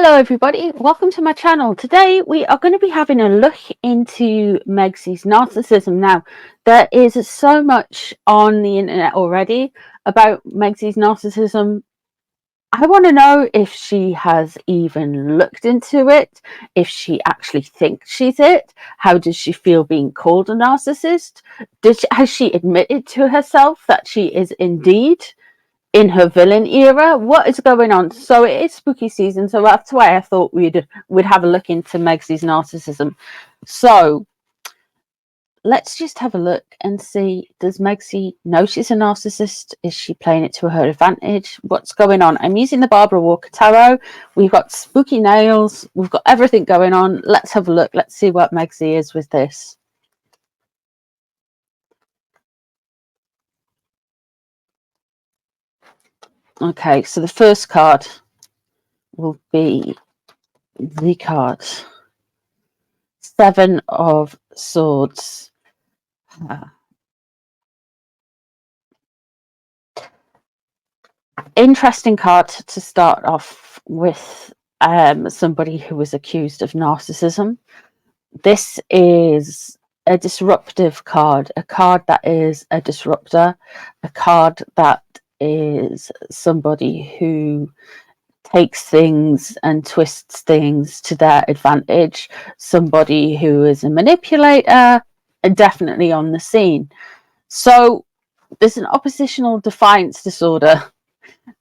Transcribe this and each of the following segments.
Hello everybody, welcome to my channel. Today we are going to be having a look into Megsy's narcissism. Now, there is so much on the internet already about Megsy's narcissism. I want to know if she has even looked into it, if she actually thinks she's it. How does she feel being called a narcissist? Has she admitted to herself that she is indeed in her villain era? What is going on? So it is spooky season, so that's why I thought we'd have a look into Megsy's narcissism. So let's just have a look and see, does Megsy know she's a narcissist? Is she playing it to her advantage? What's going on? I'm using the Barbara Walker Tarot. We've got spooky nails, we've got everything going on. Let's have a look. Let's see what Megsy is with this. Okay, so the first card will be the card Seven of Swords. Interesting card to start off with. Somebody who was accused of narcissism. This is a disruptive card, a card that is a disruptor, a card that is somebody who takes things and twists things to their advantage, somebody who is a manipulator, and definitely on the scene. So there's an oppositional defiance disorder,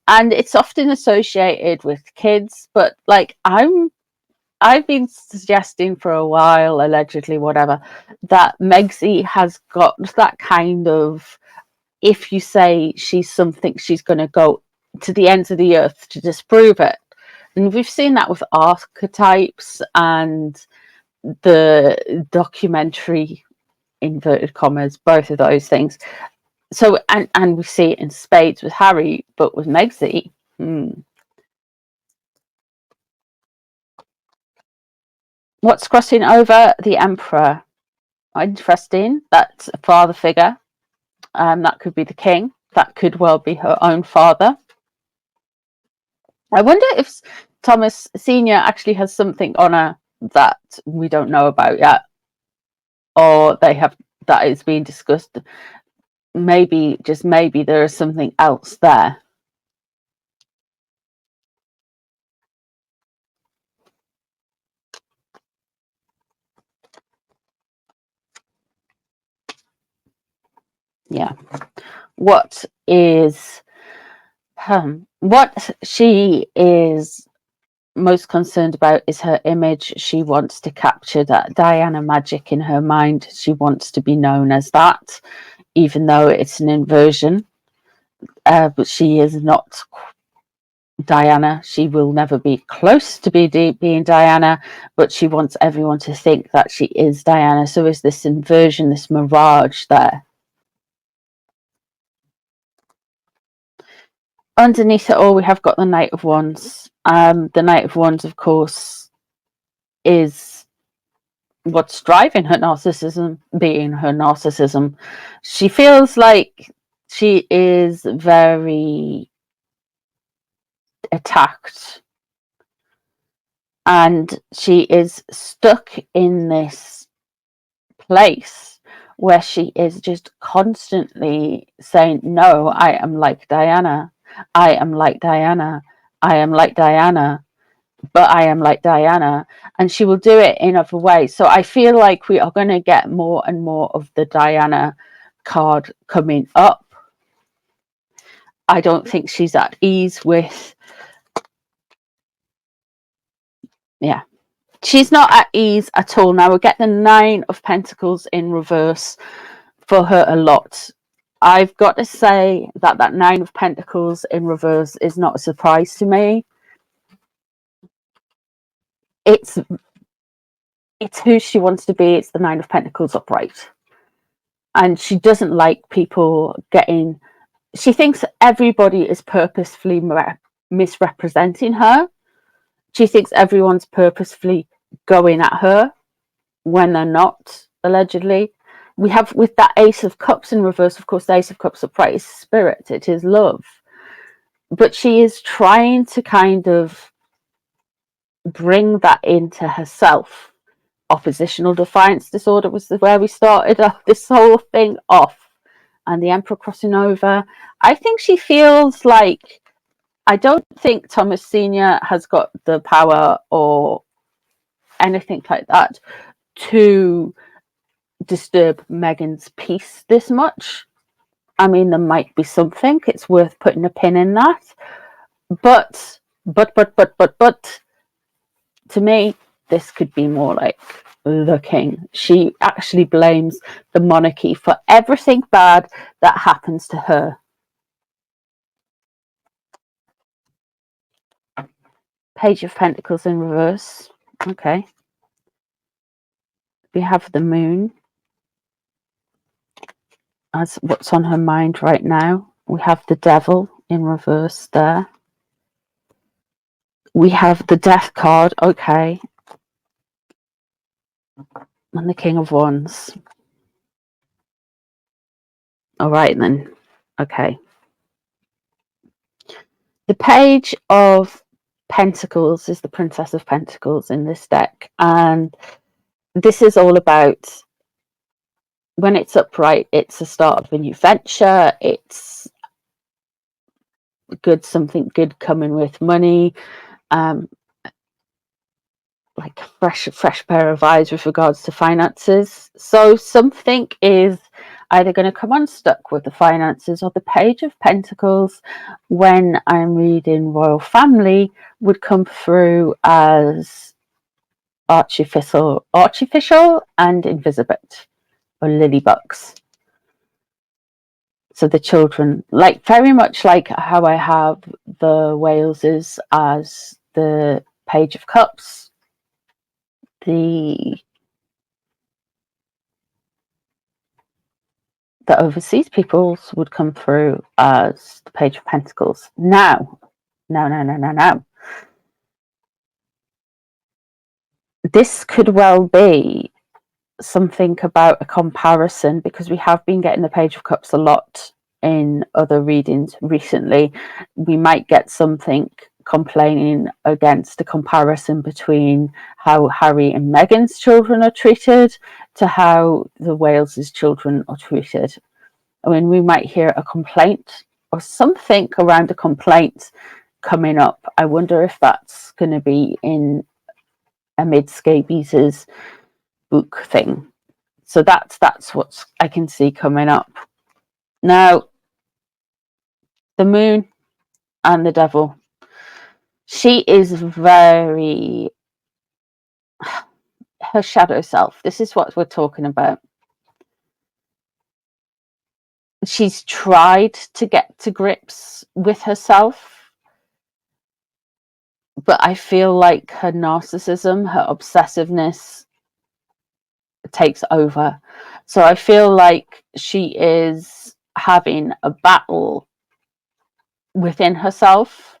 and it's often associated with kids, but like I've been suggesting for a while, allegedly, whatever, that Megsy has got that kind of, if you say she's something, she's going to go to the ends of the earth to disprove it. And we've seen that with archetypes and the documentary, inverted commas, both of those things. So, and we see it in spades with Harry, but with Megsy, What's crossing over? The Emperor. Interesting. That's a father figure. That could be the king. That could well be her own father. I wonder if Thomas Senior actually has something on her that we don't know about yet, or that is being discussed. Maybe, just maybe, there is something else there. Yeah. What she is most concerned about is her image. She wants to capture that Diana magic in her mind. She wants to be known as that, even though it's an inversion. But she is not Diana. She will never be close to being Diana, but she wants everyone to think that she is Diana. So is this inversion, this mirage there. Underneath it all, we have got the Knight of Wands. The Knight of Wands, of course, is what's driving her narcissism, being her narcissism. She feels like she is very attacked, and she is stuck in this place where she is just constantly saying, no, I am like Diana. I am like Diana. I am like Diana. But I am like Diana. And she will do it in other ways. So I feel like we are going to get more and more of the Diana card coming up. I don't think she's at ease with... Yeah. She's not at ease at all. Now we get the Nine of Pentacles in reverse for her a lot. I've got to say that that Nine of Pentacles in reverse is not a surprise to me. It's who she wants to be. It's the Nine of Pentacles upright. And she doesn't like people getting... She thinks everybody is purposefully misrepresenting her. She thinks everyone's purposefully going at her when they're not, allegedly. We have, with that Ace of Cups in reverse, of course, the Ace of Cups upright is spirit, it is love. But she is trying to kind of bring that into herself. Oppositional defiance disorder was where we started this whole thing off, and the Emperor crossing over. I think she feels like, I don't think Thomas Senior has got the power or anything like that to disturb Meghan's peace this much. I mean, there might be something. It's worth putting a pin in that. But, to me, this could be more like the king. She actually blames the monarchy for everything bad that happens to her. Page of Pentacles in reverse. Okay. We have the moon as what's on her mind right now. We have the devil in reverse there. We have the death card. Okay. And the King of Wands. All right, then. Okay. The Page of Pentacles is the Princess of Pentacles in this deck. And this is all about, when it's upright, it's the start of a new venture. It's good, something good coming with money. Like a fresh pair of eyes with regards to finances. So something is either going to come unstuck with the finances, or the Page of Pentacles, when I'm reading Royal Family, would come through as artificial and invisible, or Lilybugs. So the children, like very much like how I have the Waleses as the Page of Cups, the overseas peoples would come through as the Page of Pentacles. Now. This could well be something about a comparison, because we have been getting the Page of Cups a lot in other readings recently. We might get something complaining against a comparison between how Harry and Meghan's children are treated to how the Wales's children are treated. I mean, we might hear a complaint or something around a complaint coming up. I wonder if that's going to be in amid Scabies's book thing. So that's what I can see coming up. Now, the moon and the devil. She is very her shadow self. This is what we're talking about. She's tried to get to grips with herself, but I feel like her narcissism, her obsessiveness takes over. So I feel like she is having a battle within herself.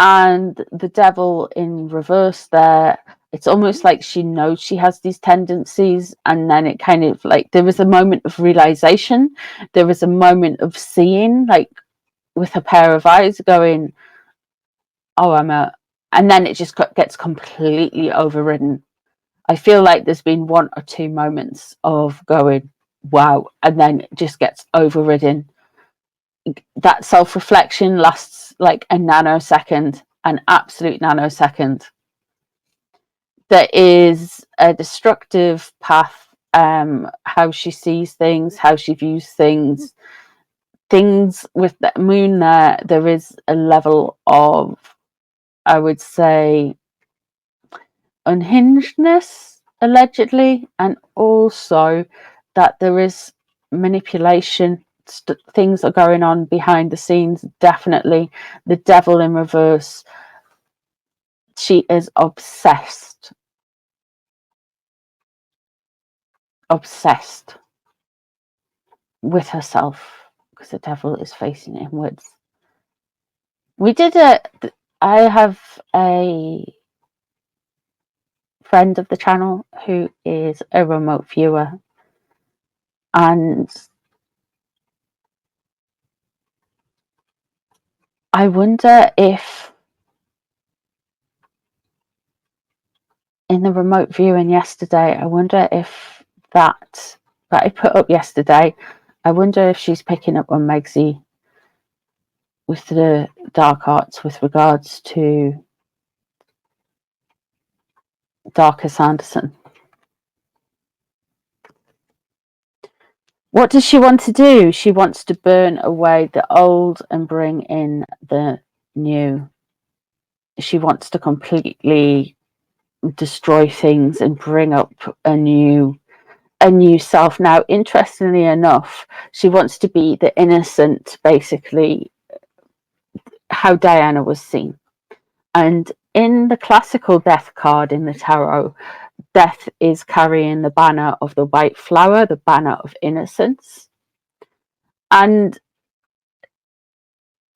And the devil in reverse there, it's almost like she knows she has these tendencies, and then it kind of like, there was a moment of realization, there was a moment of seeing, like with a pair of eyes going, oh, and then it just gets completely overridden. I feel like there's been one or two moments of going, wow, and then it just gets overridden. That self-reflection lasts like a nanosecond, an absolute nanosecond. There is a destructive path, how she sees things, how she views things with the moon there is a level of, I would say, unhingedness, allegedly, and also that there is manipulation. Things are going on behind the scenes. Definitely the devil in reverse. She is obsessed with herself, because the devil is facing inwards. I have a friend of the channel who is a remote viewer, and I wonder if in the remote viewing yesterday, I wonder if that I put up yesterday, I wonder if she's picking up on Megsy with the dark arts with regards to Darker Sanderson. What does she want to do? She wants to burn away the old and bring in the new. She wants to completely destroy things and bring up a new self. Now, interestingly enough, she wants to be the innocent, basically, how Diana was seen. And in the classical death card in the tarot, death is carrying the banner of the white flower, the banner of innocence. And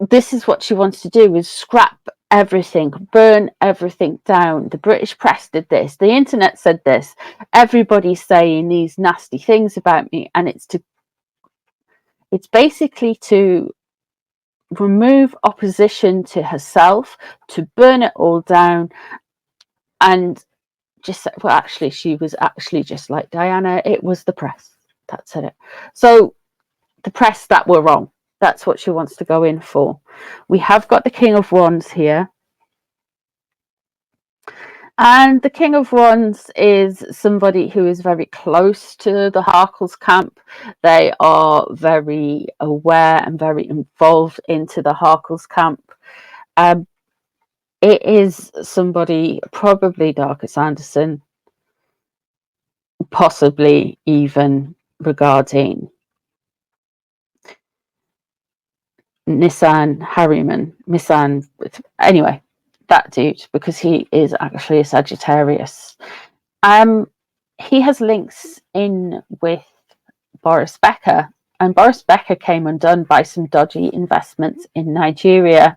this is what she wants to do, is scrap everything, burn everything down. The British press did this, the internet said this, everybody's saying these nasty things about me, and it's basically to remove opposition to herself, to burn it all down, and just, well, actually she was actually just like Diana. It was the press that said it. So the press that were wrong, that's what she wants to go in for. We have got the King of Wands here. And the King of Wands is somebody who is very close to the Harkles camp. They are very aware and very involved into the Harkles camp. It is somebody, probably Darker Sanderson, possibly even regarding Nissan Harriman. Anyway, that dude, because he is actually a Sagittarius. He has links in with Boris Becker, and Boris Becker came undone by some dodgy investments in Nigeria.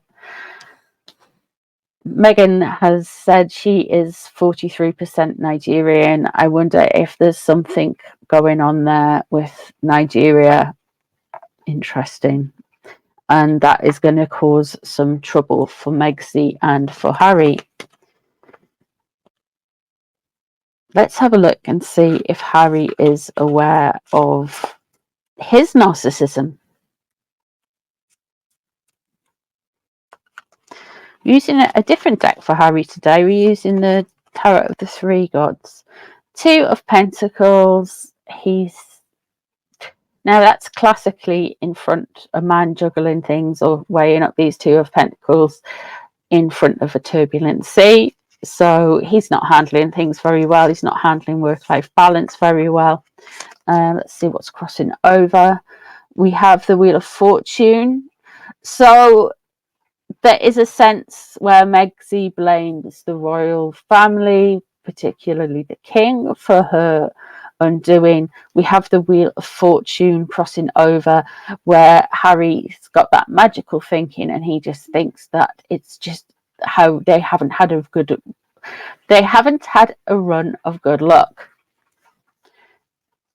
Meghan has said she is 43% Nigerian. I wonder if there's something going on there with Nigeria. Interesting. And that is going to cause some trouble for Megsy and for Harry. Let's have a look and see if Harry is aware of his narcissism. Using a different deck for Harry today, we're using the Tarot of the Three Gods. Two of Pentacles. Now that's classically in front, a man juggling things or weighing up these Two of Pentacles in front of a turbulent sea. So he's not handling things very well. He's not handling work-life balance very well. Let's see what's crossing over. We have the Wheel of Fortune. So there is a sense where Megsy blames the royal family, particularly the king, for her undoing. We have the Wheel of Fortune crossing over, where Harry's got that magical thinking, and he just thinks that it's just how they haven't had a run of good luck.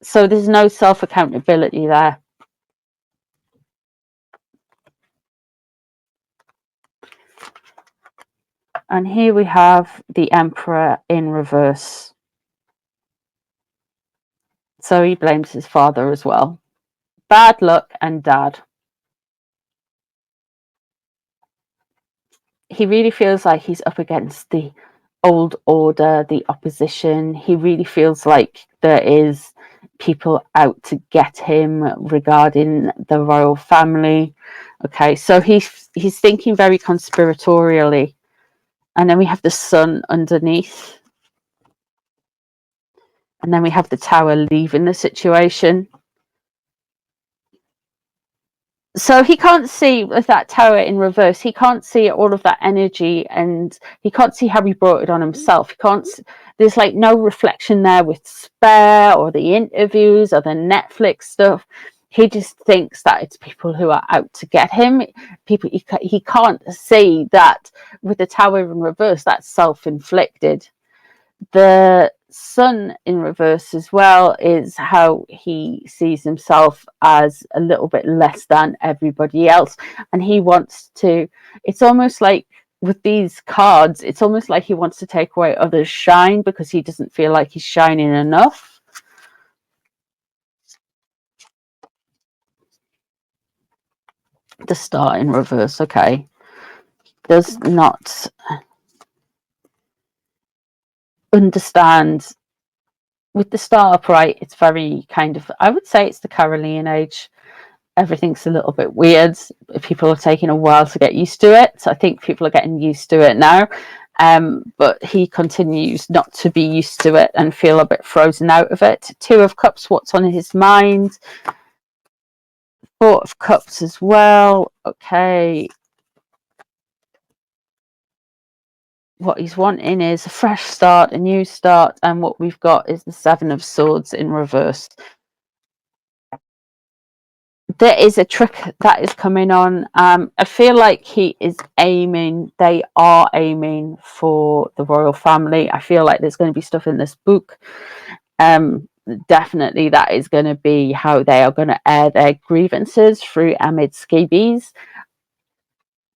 So there's no self-accountability there. And here we have the Emperor in reverse. So he blames his father as well. Bad luck and dad. He really feels like he's up against the old order, the opposition. He really feels like there is people out to get him regarding the royal family. Okay, so he's thinking very conspiratorially. And then we have the Sun underneath. And then we have the Tower leaving the situation. So he can't see with that Tower in reverse. He can't see all of that energy, and he can't see how he brought it on himself. He can't. There's like no reflection there with Spare or the interviews or the Netflix stuff. He just thinks that it's people who are out to get him. People he can't see that with the Tower in reverse. That's self-inflicted. The Sun in reverse as well is how he sees himself as a little bit less than everybody else, and he wants to. It's almost like with these cards, it's almost like he wants to take away others' shine because he doesn't feel like he's shining enough. The Star in reverse, okay. Does not understand. With the Star upright, it's very kind of, I would say it's the Carolean age. Everything's a little bit weird. People are taking a while to get used to it. I think people are getting used to it now. But he continues not to be used to it and feel a bit frozen out of it. Two of Cups, what's on his mind? Four of Cups as well. Okay. What he's wanting is a fresh start, a new start. And what we've got is the Seven of Swords in reverse. There is a trick that is coming on. I feel like they are aiming for the royal family. I feel like there's going to be stuff in this book. Definitely that is going to be how they are going to air their grievances through Amid Scabies.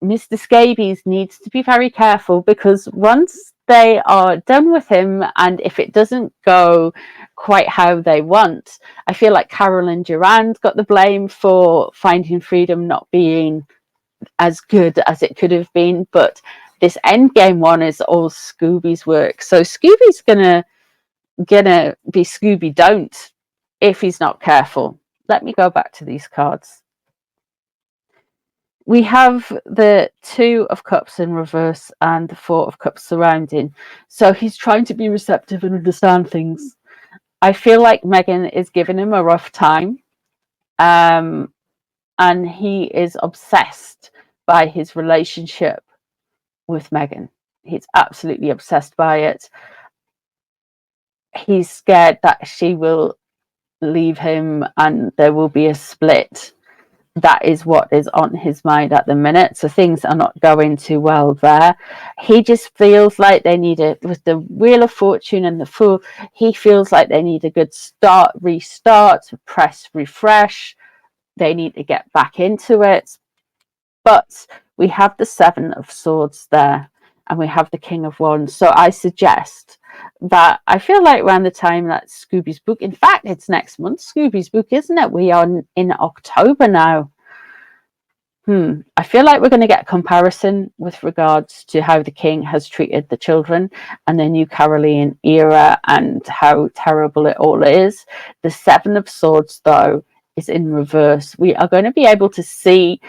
Mr. Scabies needs to be very careful, because once they are done with him, and if it doesn't go quite how they want, I feel like Carolyn Durand got the blame for Finding Freedom not being as good as it could have been, but this Endgame one is all Scooby's work. So Scooby's gonna be Scooby don't if he's not careful. Let me go back to these cards. We have the Two of Cups in reverse and the Four of Cups surrounding. So he's trying to be receptive and understand things. I feel like Meghan is giving him a rough time. And he is obsessed by his relationship with Meghan. He's absolutely obsessed by it. He's scared that she will leave him and there will be a split. That is what is on his mind at the minute. So things are not going too well there. He just feels like they need it with the Wheel of Fortune and the Fool. He feels like they need a good start, restart, press, refresh. They need to get back into it. But we have the Seven of Swords there and we have the King of Wands. So I suggest that, I feel like around the time that Scooby's book, in fact, it's next month, Scooby's book, isn't it? We are in October now. I feel like we're going to get a comparison with regards to how the king has treated the children and the new Carolean era and how terrible it all is. The Seven of Swords, though, is in reverse. We are going to be able to see,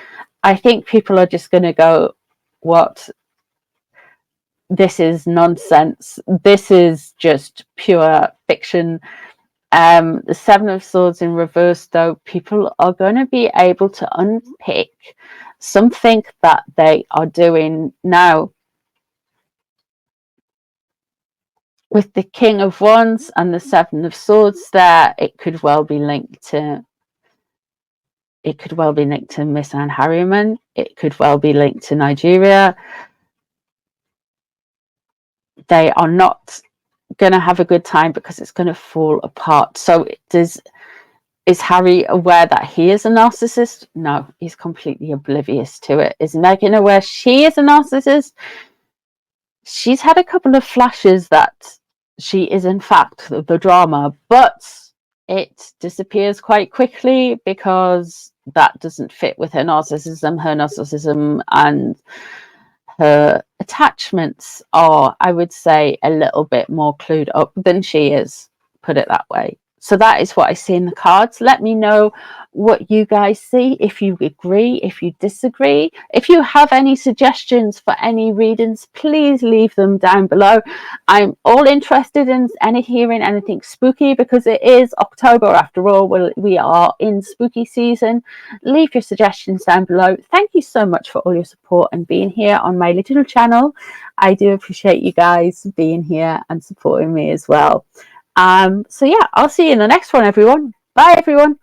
I think people are just going to go, what? This is nonsense. This is just pure fiction. The Seven of Swords in reverse, though, people are going to be able to unpick something that they are doing now. With the King of Wands and the Seven of Swords there, it could well be linked to Miss Anne Harriman. It could well be linked to Nigeria. They are not going to have a good time because it's going to fall apart. So is Harry aware that he is a narcissist? No, he's completely oblivious to it. Is Meghan aware she is a narcissist? She's had a couple of flashes that she is in fact the drama, but it disappears quite quickly because that doesn't fit with her narcissism and her attachments are, I would say, a little bit more clued up than she is, put it that way. So that is what I see in the cards. Let me know what you guys see, if you agree, if you disagree. If you have any suggestions for any readings, please leave them down below. I'm all interested in hearing anything spooky because it is October after all. We are in spooky season. Leave your suggestions down below. Thank you so much for all your support and being here on my little channel. I do appreciate you guys being here and supporting me as well. So yeah, I'll see you in the next one, everyone. Bye, everyone.